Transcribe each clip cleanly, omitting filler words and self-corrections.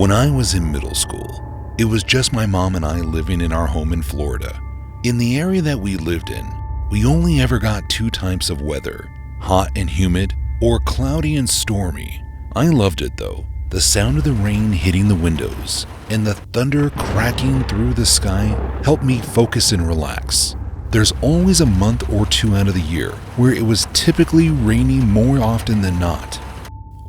When I was in middle school, it was just my mom and I living in our home in Florida. In the area that we lived in, we only ever got two types of weather, hot and humid, or cloudy and stormy. I loved it though. The sound of the rain hitting the windows and the thunder cracking through the sky helped me focus and relax. There's always a month or two out of the year where it was typically raining more often than not.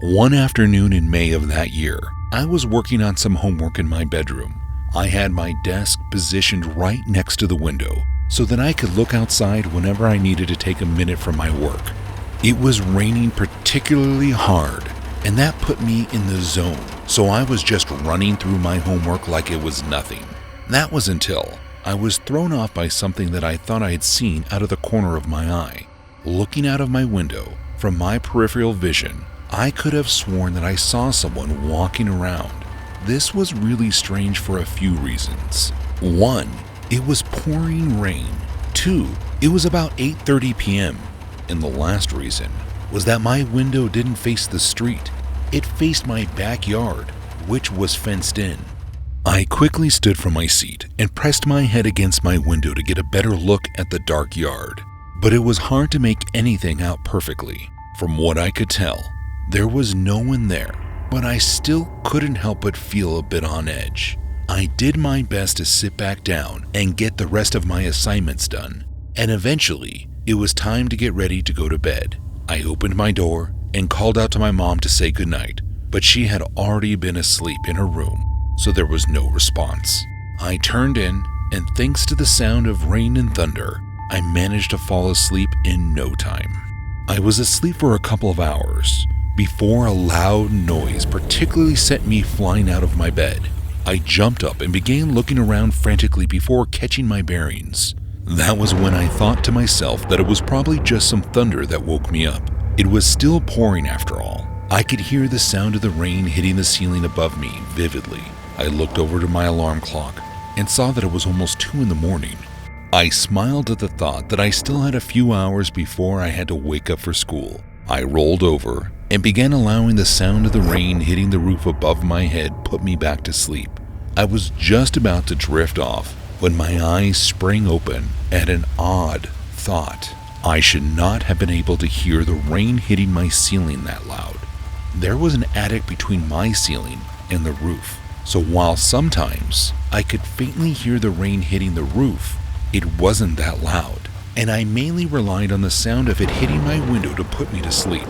One afternoon in May of that year, I was working on some homework in my bedroom. I had my desk positioned right next to the window so that I could look outside whenever I needed to take a minute from my work. It was raining particularly hard, and that put me in the zone, so I was just running through my homework like it was nothing. That was until I was thrown off by something that I thought I had seen out of the corner of my eye. Looking out of my window, from my peripheral vision, I could have sworn that I saw someone walking around. This was really strange for a few reasons. 1, it was pouring rain. 2, it was about 8:30 p.m. And the last reason was that my window didn't face the street. It faced my backyard, which was fenced in. I quickly stood from my seat and pressed my head against my window to get a better look at the dark yard. But it was hard to make anything out perfectly. From what I could tell, there was no one there, but I still couldn't help but feel a bit on edge. I did my best to sit back down and get the rest of my assignments done, and eventually, it was time to get ready to go to bed. I opened my door and called out to my mom to say goodnight, but she had already been asleep in her room, so there was no response. I turned in, and thanks to the sound of rain and thunder, I managed to fall asleep in no time. I was asleep for a couple of hours before a loud noise particularly sent me flying out of my bed. I jumped up and began looking around frantically before catching my bearings. That was when I thought to myself that it was probably just some thunder that woke me up. It was still pouring after all. I could hear the sound of the rain hitting the ceiling above me vividly. I looked over to my alarm clock and saw that it was almost 2 in the morning. I smiled at the thought that I still had a few hours before I had to wake up for school. I rolled over and began allowing the sound of the rain hitting the roof above my head put me back to sleep. I was just about to drift off when my eyes sprang open at an odd thought. I should not have been able to hear the rain hitting my ceiling that loud. There was an attic between my ceiling and the roof, so while sometimes I could faintly hear the rain hitting the roof, it wasn't that loud, and I mainly relied on the sound of it hitting my window to put me to sleep.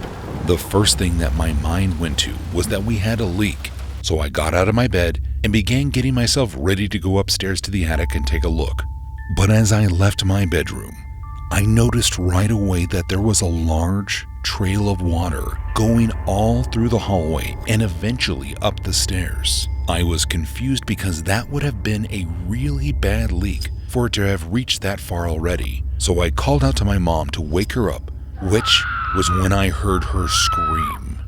The first thing that my mind went to was that we had a leak, so I got out of my bed and began getting myself ready to go upstairs to the attic and take a look. But as I left my bedroom, I noticed right away that there was a large trail of water going all through the hallway and eventually up the stairs. I was confused because that would have been a really bad leak for it to have reached that far already. So I called out to my mom to wake her up, which was when I heard her scream.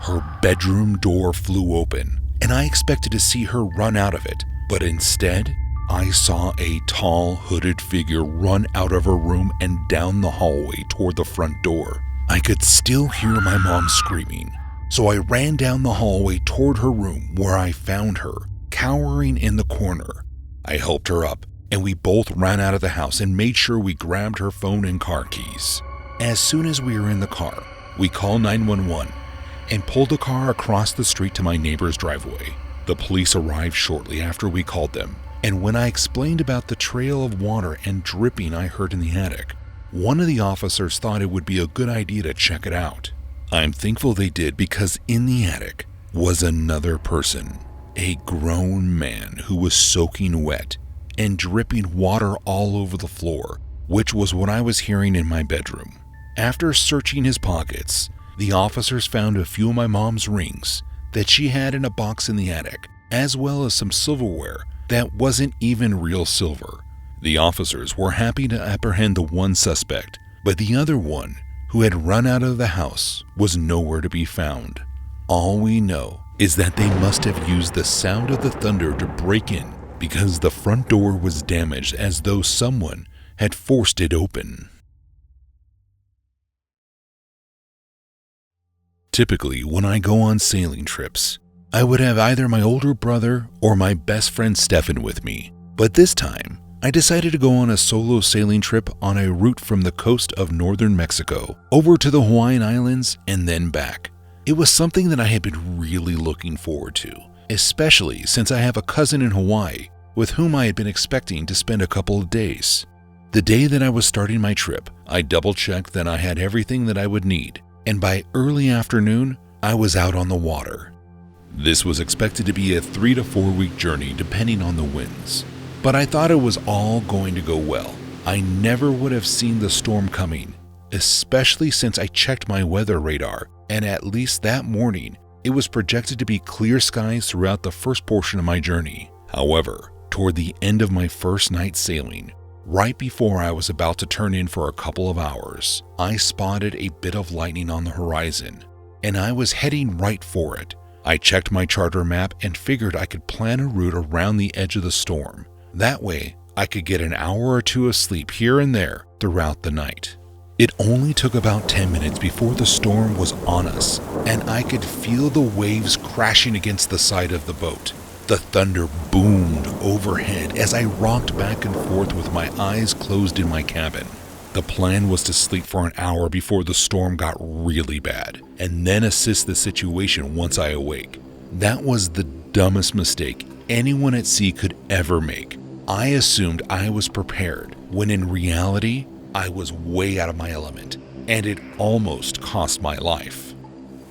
Her bedroom door flew open, and I expected to see her run out of it, but instead, I saw a tall, hooded figure run out of her room and down the hallway toward the front door. I could still hear my mom screaming, so I ran down the hallway toward her room where I found her, cowering in the corner. I helped her up, and we both ran out of the house and made sure we grabbed her phone and car keys. As soon as we were in the car, we called 911 and pulled the car across the street to my neighbor's driveway. The police arrived shortly after we called them, and when I explained about the trail of water and dripping I heard in the attic, one of the officers thought it would be a good idea to check it out. I'm thankful they did because in the attic was another person, a grown man who was soaking wet and dripping water all over the floor, which was what I was hearing in my bedroom. After searching his pockets, the officers found a few of my mom's rings that she had in a box in the attic, as well as some silverware that wasn't even real silver. The officers were happy to apprehend the one suspect, but the other one, who had run out of the house, was nowhere to be found. All we know is that they must have used the sound of the thunder to break in because the front door was damaged as though someone had forced it open. Typically, when I go on sailing trips, I would have either my older brother or my best friend Stefan with me, but this time, I decided to go on a solo sailing trip on a route from the coast of northern Mexico over to the Hawaiian Islands and then back. It was something that I had been really looking forward to, especially since I have a cousin in Hawaii with whom I had been expecting to spend a couple of days. The day that I was starting my trip, I double-checked that I had everything that I would need, and by early afternoon, I was out on the water. This was expected to be a 3 to 4 week journey depending on the winds, but I thought it was all going to go well. I never would have seen the storm coming, especially since I checked my weather radar, and at least that morning, it was projected to be clear skies throughout the first portion of my journey. However, toward the end of my first night sailing, right before I was about to turn in for a couple of hours, I spotted a bit of lightning on the horizon, and I was heading right for it. I checked my charter map and figured I could plan a route around the edge of the storm. That way, I could get an hour or two of sleep here and there throughout the night. It only took about 10 minutes before the storm was on us, and I could feel the waves crashing against the side of the boat. The thunder boomed overhead as I rocked back and forth with my eyes closed in my cabin. The plan was to sleep for an hour before the storm got really bad, and then assess the situation once I awake. That was the dumbest mistake anyone at sea could ever make. I assumed I was prepared, when in reality, I was way out of my element, and it almost cost my life.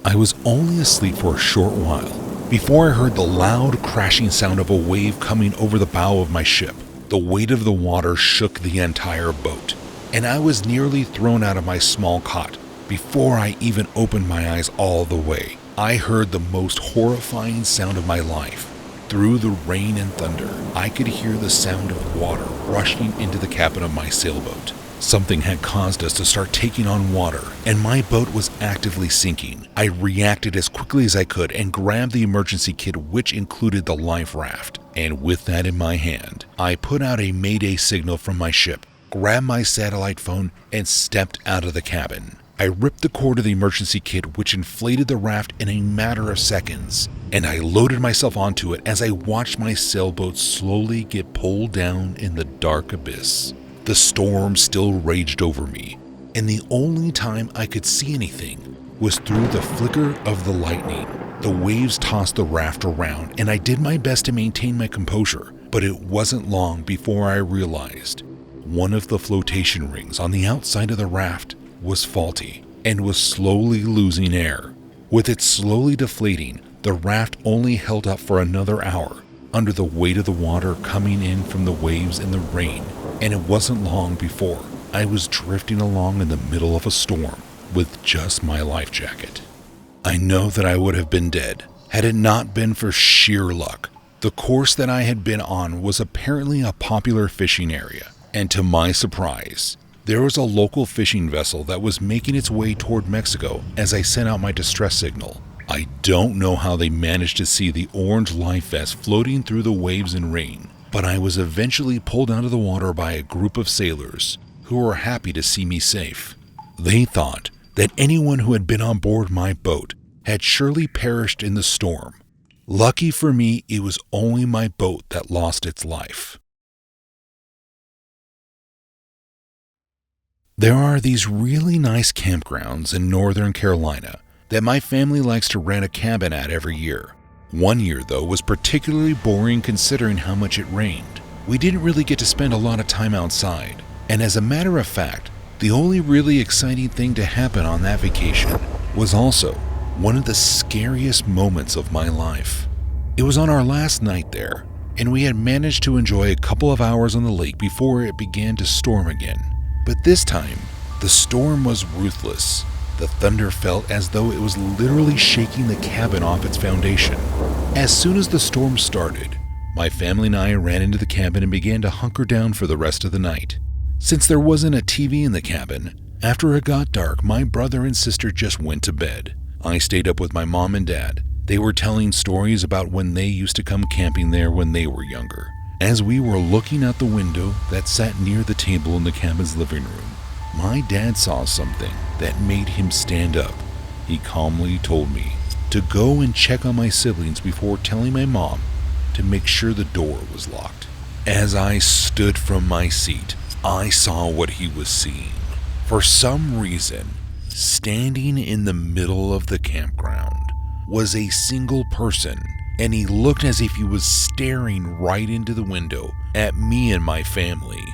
I was only asleep for a short while before I heard the loud crashing sound of a wave coming over the bow of my ship. The weight of the water shook the entire boat, and I was nearly thrown out of my small cot before I even opened my eyes all the way. I heard the most horrifying sound of my life. Through the rain and thunder, I could hear the sound of water rushing into the cabin of my sailboat. Something had caused us to start taking on water, and my boat was actively sinking. I reacted as quickly as I could and grabbed the emergency kit, which included the life raft. And with that in my hand, I put out a mayday signal from my ship, grabbed my satellite phone, and stepped out of the cabin. I ripped the cord of the emergency kit, which inflated the raft in a matter of seconds, and I loaded myself onto it as I watched my sailboat slowly get pulled down in the dark abyss. The storm still raged over me, and the only time I could see anything was through the flicker of the lightning. The waves tossed the raft around, and I did my best to maintain my composure, but it wasn't long before I realized one of the flotation rings on the outside of the raft was faulty and was slowly losing air. With it slowly deflating, the raft only held up for another hour under the weight of the water coming in from the waves and the rain, and it wasn't long before I was drifting along in the middle of a storm with just my life jacket. I know that I would have been dead had it not been for sheer luck. The course that I had been on was apparently a popular fishing area, and to my surprise, there was a local fishing vessel that was making its way toward Mexico as I sent out my distress signal. I don't know how they managed to see the orange life vest floating through the waves and rain, but I was eventually pulled out of the water by a group of sailors who were happy to see me safe. They thought that anyone who had been on board my boat had surely perished in the storm. Lucky for me, it was only my boat that lost its life. There are these really nice campgrounds in Northern Carolina that my family likes to rent a cabin at every year. One year, though, was particularly boring considering how much it rained. We didn't really get to spend a lot of time outside, and as a matter of fact, the only really exciting thing to happen on that vacation was also one of the scariest moments of my life. It was on our last night there, and we had managed to enjoy a couple of hours on the lake before it began to storm again. But this time, the storm was ruthless. The thunder felt as though it was literally shaking the cabin off its foundation. As soon as the storm started, my family and I ran into the cabin and began to hunker down for the rest of the night. Since there wasn't a TV in the cabin, after it got dark, my brother and sister just went to bed. I stayed up with my mom and dad. They were telling stories about when they used to come camping there when they were younger. As we were looking out the window that sat near the table in the cabin's living room, my dad saw something that made him stand up. He calmly told me, to go and check on my siblings before telling my mom to make sure the door was locked. As I stood from my seat, I saw what he was seeing. For some reason, standing in the middle of the campground was a single person, and he looked as if he was staring right into the window at me and my family.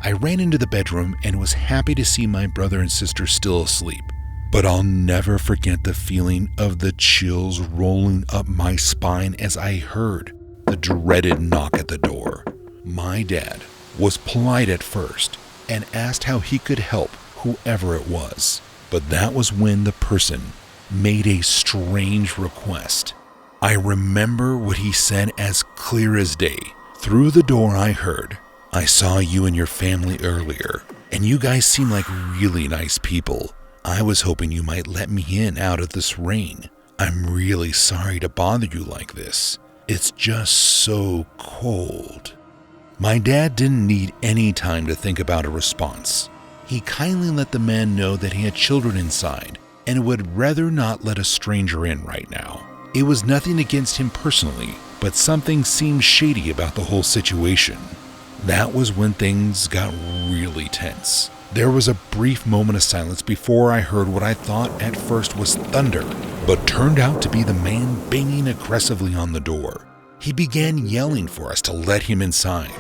I ran into the bedroom and was happy to see my brother and sister still asleep. But I'll never forget the feeling of the chills rolling up my spine as I heard the dreaded knock at the door. My dad was polite at first and asked how he could help whoever it was. But that was when the person made a strange request. I remember what he said as clear as day. Through the door I heard, "I saw you and your family earlier, and you guys seem like really nice people. I was hoping you might let me in out of this rain. I'm really sorry to bother you like this. It's just so cold." My dad didn't need any time to think about a response. He kindly let the man know that he had children inside and would rather not let a stranger in right now. It was nothing against him personally, but something seemed shady about the whole situation. That was when things got really tense. There was a brief moment of silence before I heard what I thought at first was thunder, but turned out to be the man banging aggressively on the door. He began yelling for us to let him inside.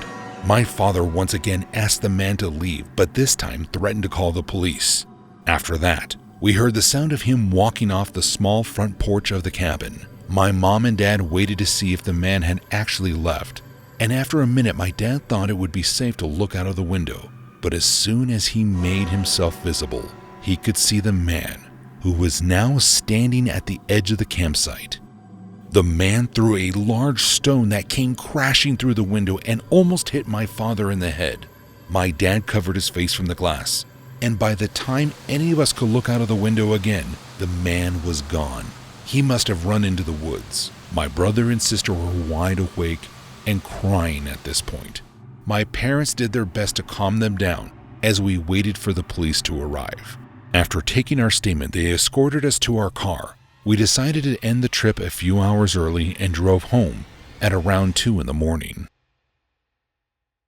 My father once again asked the man to leave, but this time threatened to call the police. After that, we heard the sound of him walking off the small front porch of the cabin. My mom and dad waited to see if the man had actually left, and after a minute my dad thought it would be safe to look out of the window. But as soon as he made himself visible, he could see the man, who was now standing at the edge of the campsite. The man threw a large stone that came crashing through the window and almost hit my father in the head. My dad covered his face from the glass, and by the time any of us could look out of the window again, the man was gone. He must have run into the woods. My brother and sister were wide awake and crying at this point. My parents did their best to calm them down as we waited for the police to arrive. After taking our statement, they escorted us to our car. We decided to end the trip a few hours early and drove home at around 2 in the morning.